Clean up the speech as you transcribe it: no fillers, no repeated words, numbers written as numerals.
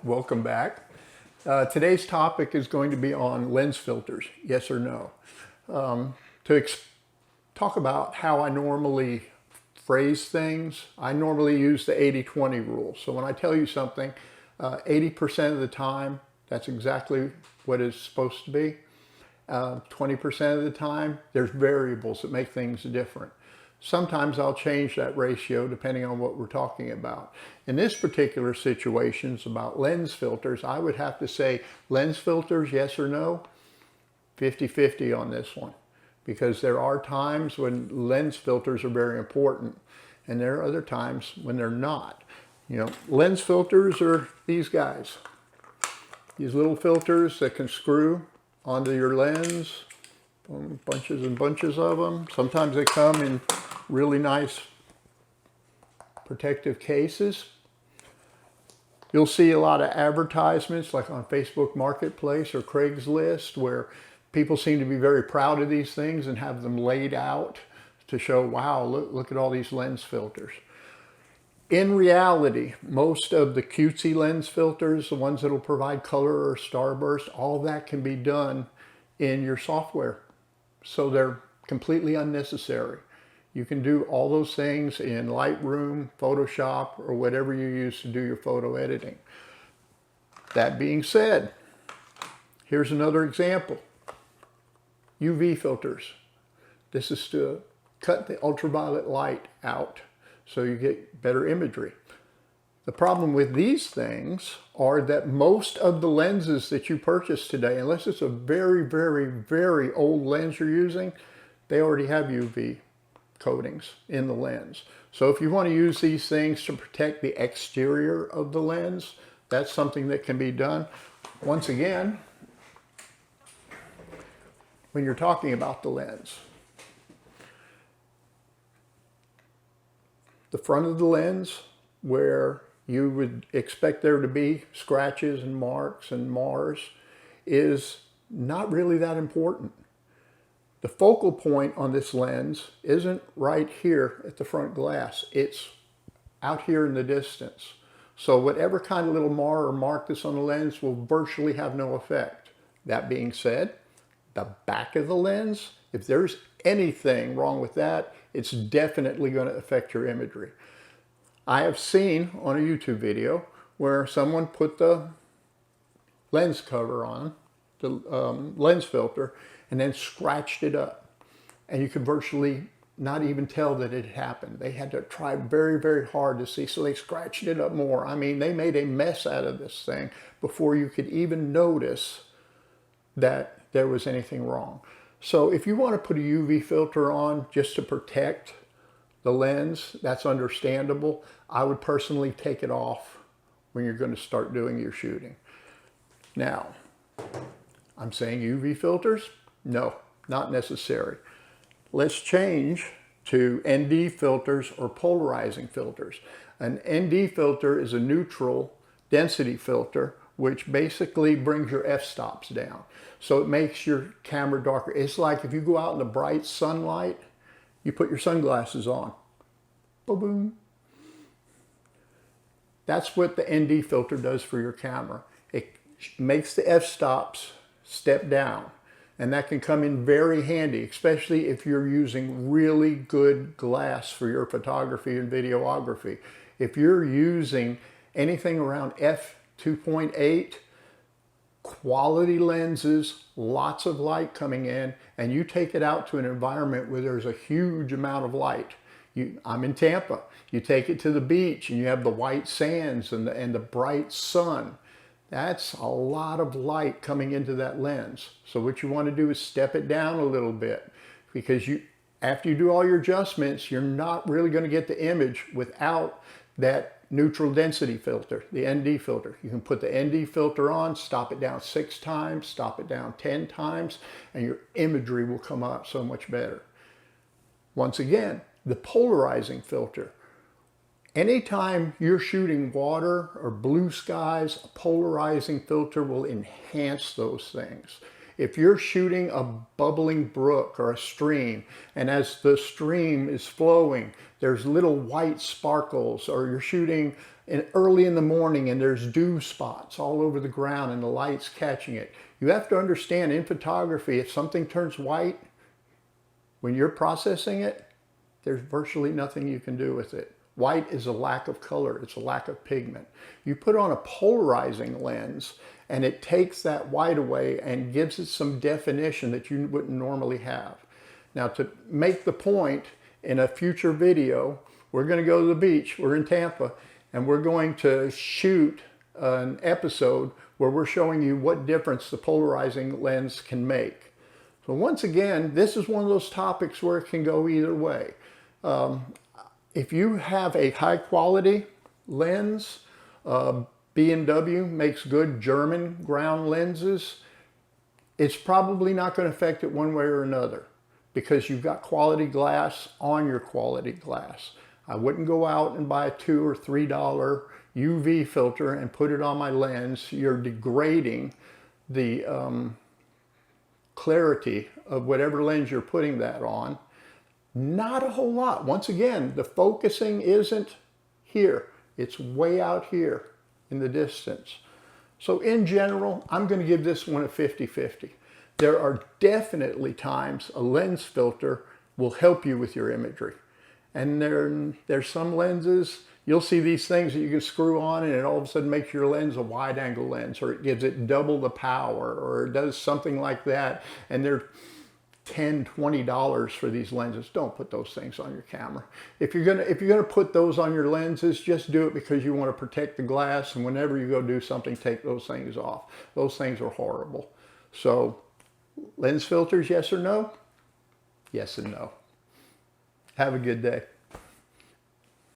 Welcome back. Today's topic is going to be on lens filters, yes or no. To talk about how I normally phrase things, I normally use the 80-20 rule. So when I tell you something, 80% of the time, that's exactly what it's supposed to be. 20% of the time, there's variables that make things different. Sometimes I'll change that ratio depending on what we're talking about. In this particular situation, it's about lens filters. I would have to say lens filters, yes or no, 50-50 on this one. Because there are times when lens filters are very important and there are other times when they're not. You know, lens filters are these guys. These little filters that can screw onto your lens. Bunches and bunches of them. Sometimes they come in really nice protective cases. You'll see a lot of advertisements like on Facebook Marketplace or Craigslist where people seem to be very proud of these things and have them laid out to show, wow, look at all these lens filters. In reality, most of the cutesy lens filters, the ones that will provide color or starburst, all that can be done in your software. So they're completely unnecessary. You can do all those things in Lightroom, Photoshop, or whatever you use to do your photo editing. That being said, here's another example. UV filters. This is to cut the ultraviolet light out so you get better imagery. The problem with these things are that most of the lenses that you purchase today, unless it's a very, very, very old lens you're using, they already have UV coatings in the lens. So if you want to use these things to protect the exterior of the lens, that's something that can be done. Once again, when you're talking about the lens, the front of the lens where you would expect there to be scratches and marks and mars is not really that important. The focal point on this lens isn't right here at the front glass. It's out here in the distance. So whatever kind of little mar or mark that's on the lens will virtually have no effect. That being said, the back of the lens, if there's anything wrong with that, it's definitely going to affect your imagery. I have seen on a YouTube video where someone put the lens cover on, the lens filter, and then scratched it up. And you could virtually not even tell that it happened. They had to try very, very hard to see, so they scratched it up more. I mean, they made a mess out of this thing before you could even notice that there was anything wrong. So if you want to put a UV filter on just to protect the lens, that's understandable. I would personally take it off when you're going to start doing your shooting. Now, I'm saying UV filters? No, not necessary. Let's change to ND filters or polarizing filters. An ND filter is a neutral density filter which basically brings your f-stops down. So it makes your camera darker. It's like if you go out in the bright sunlight, you put your sunglasses on. Boom. That's what the ND filter does for your camera. It makes the f-stops step down. And that can come in very handy, especially if you're using really good glass for your photography and videography. If you're using anything around f2.8, quality lenses, lots of light coming in, and you take it out to an environment where there's a huge amount of light. I'm in Tampa. You take it to the beach and you have the white sands and the bright sun. That's a lot of light coming into that lens. So what you want to do is step it down a little bit, because after you do all your adjustments, you're not really going to get the image without that neutral density filter, the ND filter. You can put the ND filter on, stop it down 6 times, stop it down 10 times, and your imagery will come out so much better. Once again, the polarizing filter. Anytime you're shooting water or blue skies, a polarizing filter will enhance those things. If you're shooting a bubbling brook or a stream, and as the stream is flowing, there's little white sparkles, or you're shooting early in the morning and there's dew spots all over the ground and the light's catching it. You have to understand in photography, if something turns white, when you're processing it, there's virtually nothing you can do with it. White is a lack of color, it's a lack of pigment. You put on a polarizing lens and it takes that white away and gives it some definition that you wouldn't normally have. Now, to make the point, in a future video, we're going to go to the beach, we're in Tampa, and we're going to shoot an episode where we're showing you what difference the polarizing lens can make. So once again, this is one of those topics where it can go either way. If you have a high quality lens, B&W makes good German ground lenses, it's probably not going to affect it one way or another because you've got quality glass on your quality glass. I wouldn't go out and buy a $2 or $3 UV filter and put it on my lens. You're degrading the clarity of whatever lens you're putting that on. Not a whole lot. Once again, the focusing isn't here. It's way out here in the distance. So in general, I'm going to give this one a 50-50. There are definitely times a lens filter will help you with your imagery. And there's some lenses, you'll see these things that you can screw on and it all of a sudden makes your lens a wide angle lens, or it gives it double the power, or it does something like that. And they're $10, $20 for these lenses. Don't put those things on your camera. If you're gonna put those on your lenses, just do it because you want to protect the glass, and whenever you go do something, take those things off. Those things are horrible. So lens filters, yes or no? Yes and no. Have a good day.